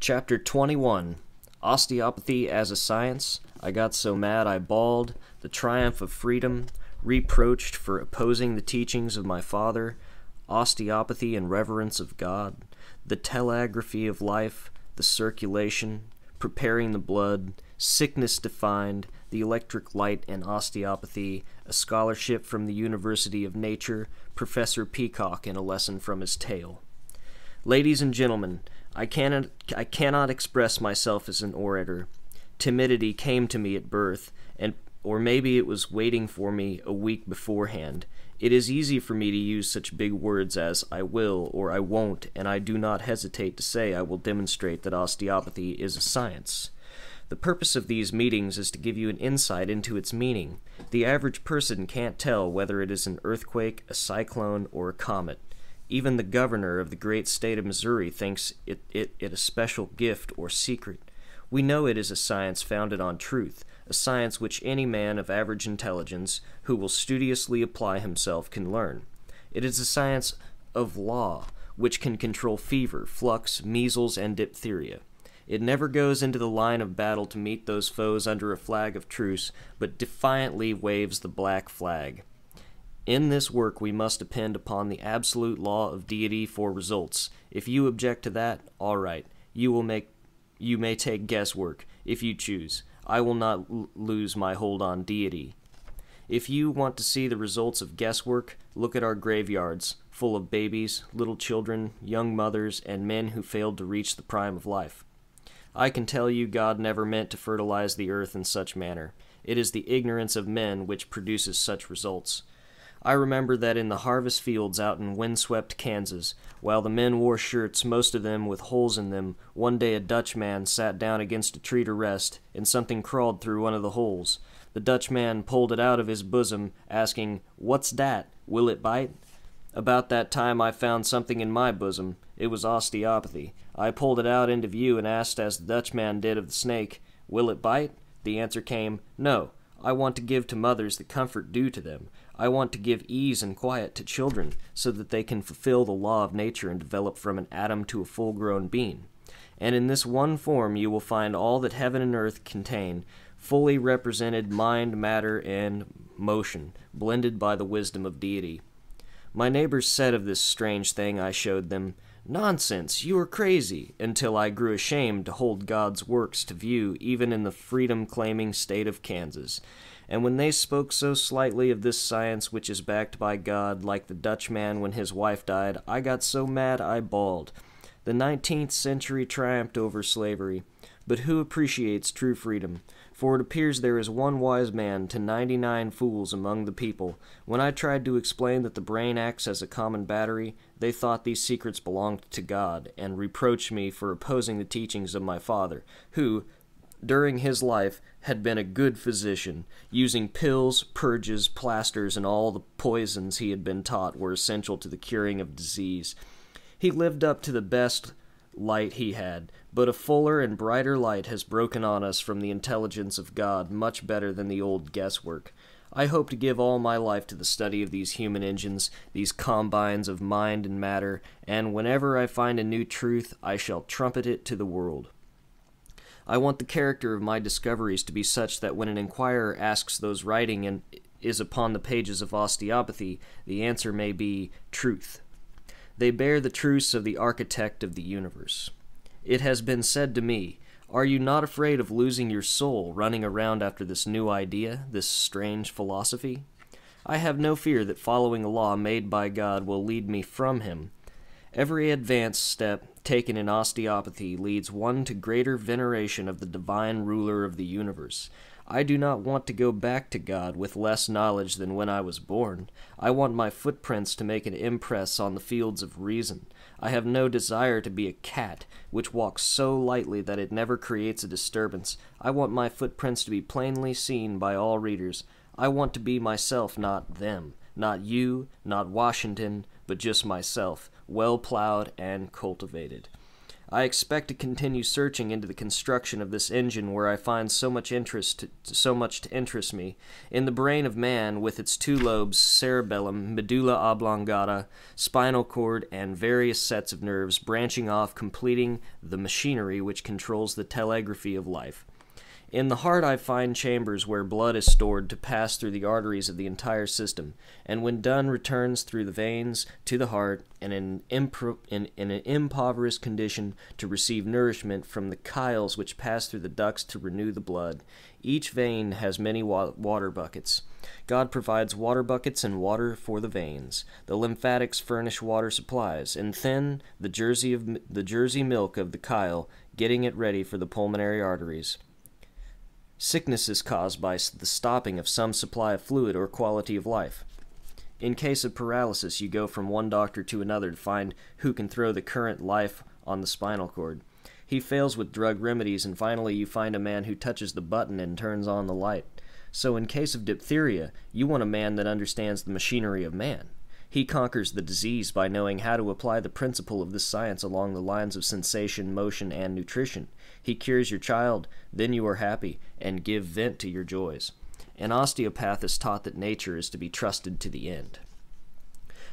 Chapter 21, Osteopathy as a Science. I got so mad I bawled. The Triumph of Freedom. Reproached for opposing the teachings of my father. Osteopathy and Reverence of God. The Telegraphy of Life. The Circulation. Preparing the Blood. Sickness Defined. The Electric Light and Osteopathy. A Scholarship from the University of Nature. Professor Peacock in a lesson from his tale. Ladies and gentlemen, I cannot express myself as an orator. Timidity came to me at birth, or maybe it was waiting for me a week beforehand. It is easy for me to use such big words as I will or I won't, and I do not hesitate to say I will demonstrate that osteopathy is a science. The purpose of these meetings is to give you an insight into its meaning. The average person can't tell whether it is an earthquake, a cyclone, or a comet. Even the governor of the great state of Missouri thinks it a special gift or secret. We know it is a science founded on truth, a science which any man of average intelligence who will studiously apply himself can learn. It is a science of law, which can control fever, flux, measles, and diphtheria. It never goes into the line of battle to meet those foes under a flag of truce, but defiantly waves the black flag. In this work we must depend upon the absolute law of deity for results. If you object to that, all right. You may take guesswork, if you choose. I will not lose my hold on deity. If you want to see the results of guesswork, look at our graveyards, full of babies, little children, young mothers, and men who failed to reach the prime of life. I can tell you God never meant to fertilize the earth in such manner. It is the ignorance of men which produces such results. I remember that in the harvest fields out in windswept Kansas, while the men wore shirts, most of them with holes in them, one day a Dutchman sat down against a tree to rest, and something crawled through one of the holes. The Dutchman pulled it out of his bosom, asking, "What's dat? Will it bite?" About that time I found something in my bosom. It was osteopathy. I pulled it out into view and asked, as the Dutchman did of the snake, "Will it bite?" The answer came, "No. I want to give to mothers the comfort due to them. I want to give ease and quiet to children, so that they can fulfill the law of nature and develop from an atom to a full-grown being. And in this one form you will find all that heaven and earth contain, fully represented mind, matter, and motion, blended by the wisdom of deity." My neighbors said of this strange thing I showed them, "Nonsense, you are crazy," until I grew ashamed to hold God's works to view even in the freedom-claiming state of Kansas. And when they spoke so slightly of this science which is backed by God, like the Dutchman when his wife died, I got so mad I bawled. The 19th century triumphed over slavery. But who appreciates true freedom? For it appears there is one wise man to 99 fools among the people. When I tried to explain that the brain acts as a common battery, they thought these secrets belonged to God, and reproached me for opposing the teachings of my father, who, during his life, had been a good physician, using pills, purges, plasters, and all the poisons he had been taught were essential to the curing of disease. He lived up to the best light he had, but a fuller and brighter light has broken on us from the intelligence of God, much better than the old guesswork. I hope to give all my life to the study of these human engines, these combines of mind and matter, and whenever I find a new truth, I shall trumpet it to the world. I want the character of my discoveries to be such that when an inquirer asks those writing and is upon the pages of osteopathy, the answer may be truth. They bear the truths of the architect of the universe. It has been said to me, "Are you not afraid of losing your soul running around after this new idea, this strange philosophy?" I have no fear that following a law made by God will lead me from him. Every advance step taken in osteopathy leads one to greater veneration of the divine ruler of the universe. I do not want to go back to God with less knowledge than when I was born. I want my footprints to make an impress on the fields of reason. I have no desire to be a cat, which walks so lightly that it never creates a disturbance. I want my footprints to be plainly seen by all readers. I want to be myself, not them. Not you, not Washington, but just myself, well plowed and cultivated. I expect to continue searching into the construction of this engine where I find so much to interest me, in the brain of man with its two lobes, cerebellum, medulla oblongata, spinal cord, and various sets of nerves branching off, completing the machinery which controls the telegraphy of life. In the heart I find chambers where blood is stored to pass through the arteries of the entire system, and when done returns through the veins to the heart, and in an impoverished condition to receive nourishment from the chiles which pass through the ducts to renew the blood. Each vein has many water buckets. God provides water buckets and water for the veins. The lymphatics furnish water supplies, and then the Jersey milk of the chyle, getting it ready for the pulmonary arteries. Sickness is caused by the stopping of some supply of fluid or quality of life. In case of paralysis, you go from one doctor to another to find who can throw the current life on the spinal cord. He fails with drug remedies, and finally you find a man who touches the button and turns on the light. So in case of diphtheria, you want a man that understands the machinery of man. He conquers the disease by knowing how to apply the principle of this science along the lines of sensation, motion, and nutrition. He cures your child, then you are happy, and give vent to your joys. An osteopath is taught that nature is to be trusted to the end.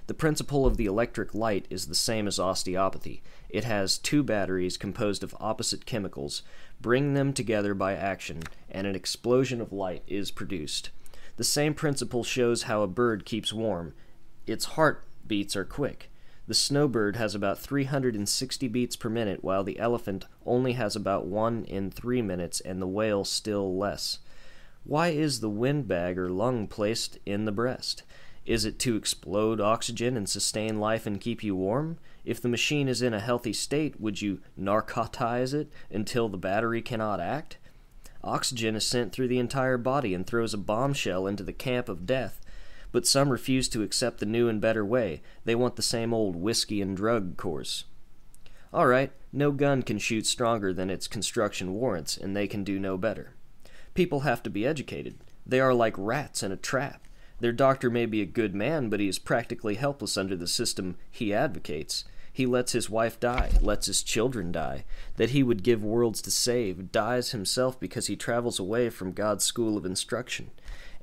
The principle of the electric light is the same as osteopathy. It has two batteries composed of opposite chemicals. Bring them together by action, and an explosion of light is produced. The same principle shows how a bird keeps warm. Its heart beats are quick. The snowbird has about 360 beats per minute, while the elephant only has about 1 in 3 minutes, and the whale still less. Why is the windbag or lung placed in the breast? Is it to explode oxygen and sustain life and keep you warm? If the machine is in a healthy state, would you narcotize it until the battery cannot act? Oxygen is sent through the entire body and throws a bombshell into the camp of death. But some refuse to accept the new and better way. They want the same old whiskey and drug course. All right, no gun can shoot stronger than its construction warrants, and they can do no better. People have to be educated. They are like rats in a trap. Their doctor may be a good man, but he is practically helpless under the system he advocates. He lets his wife die, lets his children die, that he would give worlds to save, dies himself because he travels away from God's school of instruction.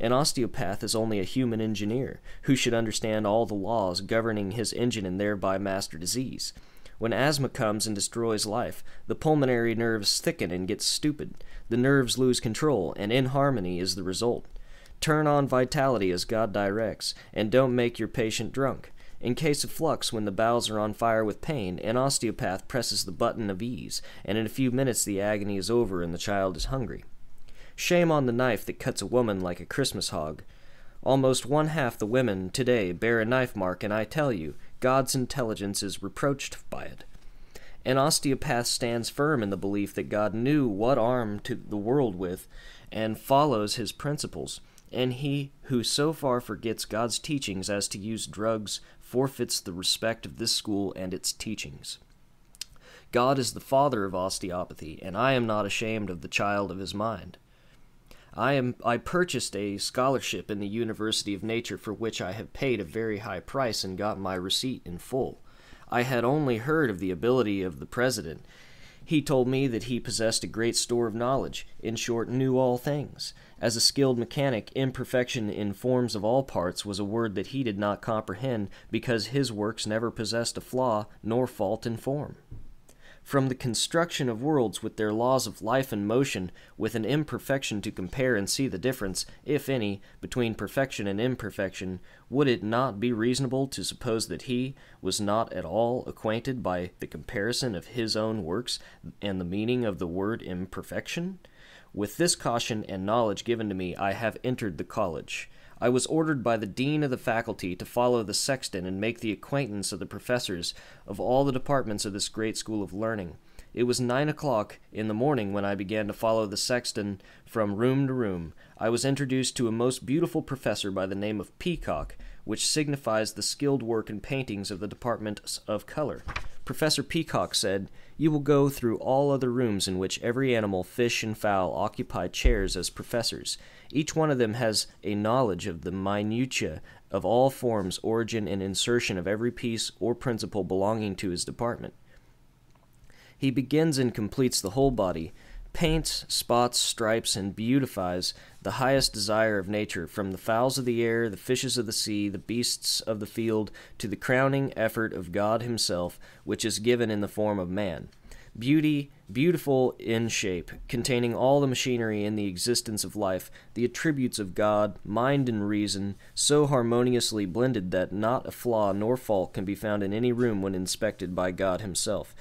An osteopath is only a human engineer, who should understand all the laws governing his engine and thereby master disease. When asthma comes and destroys life, the pulmonary nerves thicken and get stupid. The nerves lose control, and inharmony is the result. Turn on vitality as God directs, and don't make your patient drunk. In case of flux, when the bowels are on fire with pain, an osteopath presses the button of ease, and in a few minutes the agony is over and the child is hungry. Shame on the knife that cuts a woman like a Christmas hog. Almost 1/2 the women today bear a knife mark, and I tell you, God's intelligence is reproached by it. An osteopath stands firm in the belief that God knew what arm to the world with, and follows his principles, and he who so far forgets God's teachings as to use drugs forfeits the respect of this school and its teachings. God is the father of osteopathy, and I am not ashamed of the child of his mind. I purchased a scholarship in the University of Nature for which I have paid a very high price and got my receipt in full. I had only heard of the ability of the president. He told me that he possessed a great store of knowledge, in short, knew all things. As a skilled mechanic, imperfection in forms of all parts was a word that he did not comprehend because his works never possessed a flaw nor fault in form. From the construction of worlds with their laws of life and motion, with an imperfection to compare and see the difference, if any, between perfection and imperfection, would it not be reasonable to suppose that he was not at all acquainted by the comparison of his own works and the meaning of the word imperfection? With this caution and knowledge given to me, I have entered the college. I was ordered by the dean of the faculty to follow the sexton and make the acquaintance of the professors of all the departments of this great school of learning. It was 9 o'clock in the morning when I began to follow the sexton from room to room. I was introduced to a most beautiful professor by the name of Peacock, which signifies the skilled work and paintings of the department of color. Professor Peacock said, "You will go through all other rooms in which every animal, fish, and fowl occupy chairs as professors. Each one of them has a knowledge of the minutiae of all forms, origin, and insertion of every piece or principle belonging to his department. He begins and completes the whole body, paints, spots, stripes, and beautifies the highest desire of nature, from the fowls of the air, the fishes of the sea, the beasts of the field, to the crowning effort of God himself, which is given in the form of man. Beautiful in shape, containing all the machinery in the existence of life, the attributes of God, mind and reason, so harmoniously blended that not a flaw nor fault can be found in any room when inspected by God himself.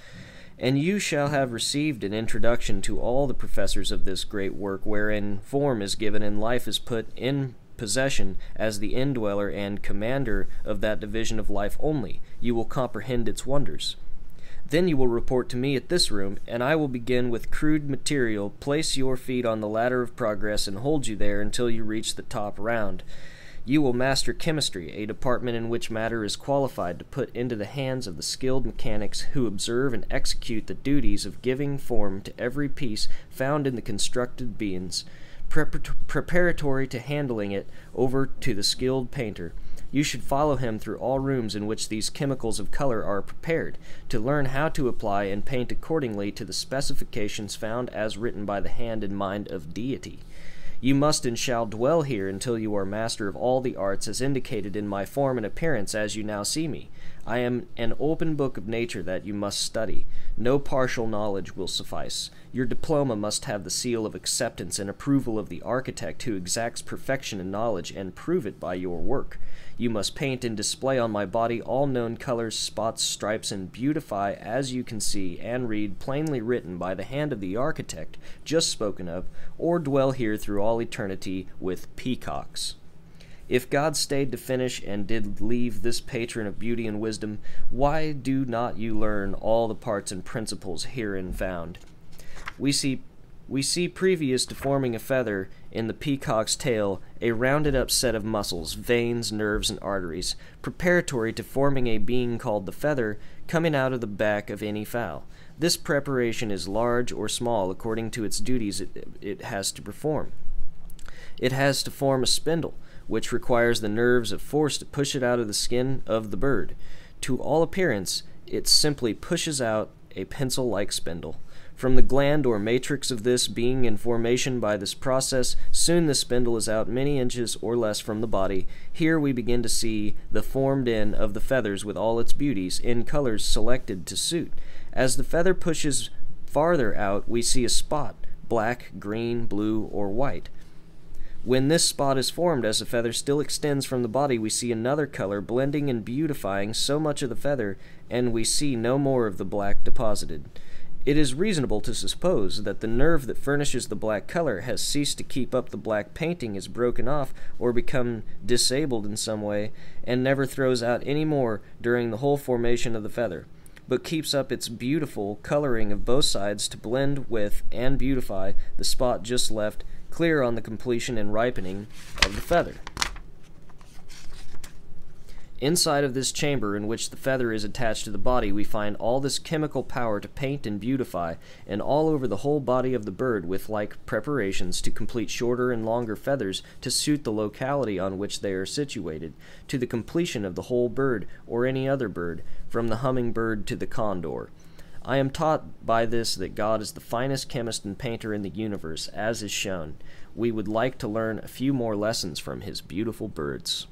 And you shall have received an introduction to all the professors of this great work, wherein form is given and life is put in possession as the indweller and commander of that division of life only. You will comprehend its wonders. Then you will report to me at this room, and I will begin with crude material, place your feet on the ladder of progress, and hold you there until you reach the top round. You will master chemistry, a department in which matter is qualified to put into the hands of the skilled mechanics who observe and execute the duties of giving form to every piece found in the constructed beings, preparatory to handing it over to the skilled painter. You should follow him through all rooms in which these chemicals of color are prepared, to learn how to apply and paint accordingly to the specifications found as written by the hand and mind of Deity. You must and shall dwell here until you are master of all the arts as indicated in my form and appearance as you now see me. I am an open book of nature that you must study. No partial knowledge will suffice. Your diploma must have the seal of acceptance and approval of the architect who exacts perfection in knowledge, and prove it by your work. You must paint and display on my body all known colors, spots, stripes, and beautify, as you can see and read plainly written by the hand of the architect just spoken of, or dwell here through all eternity with peacocks. If God stayed to finish and did leave this patron of beauty and wisdom, why do not you learn all the parts and principles herein found? We see previous to forming a feather in the peacock's tail a rounded up set of muscles, veins, nerves, and arteries, preparatory to forming a being called the feather coming out of the back of any fowl. This preparation is large or small according to its duties it has to perform. It has to form a spindle, which requires the nerves of force to push it out of the skin of the bird. To all appearance, it simply pushes out a pencil-like spindle. From the gland or matrix of this being in formation by this process, soon the spindle is out many inches or less from the body. Here we begin to see the formed in of the feathers with all its beauties, in colors selected to suit. As the feather pushes farther out, we see a spot, black, green, blue, or white. When this spot is formed, as the feather still extends from the body, we see another color blending and beautifying so much of the feather, and we see no more of the black deposited. It is reasonable to suppose that the nerve that furnishes the black color has ceased to keep up the black painting, is broken off, or become disabled in some way, and never throws out any more during the whole formation of the feather, but keeps up its beautiful coloring of both sides to blend with and beautify the spot just left clear on the completion and ripening of the feather. Inside of this chamber in which the feather is attached to the body, we find all this chemical power to paint and beautify, and all over the whole body of the bird with like preparations to complete shorter and longer feathers to suit the locality on which they are situated, to the completion of the whole bird or any other bird, from the hummingbird to the condor. I am taught by this that God is the finest chemist and painter in the universe, as is shown. We would like to learn a few more lessons from his beautiful birds.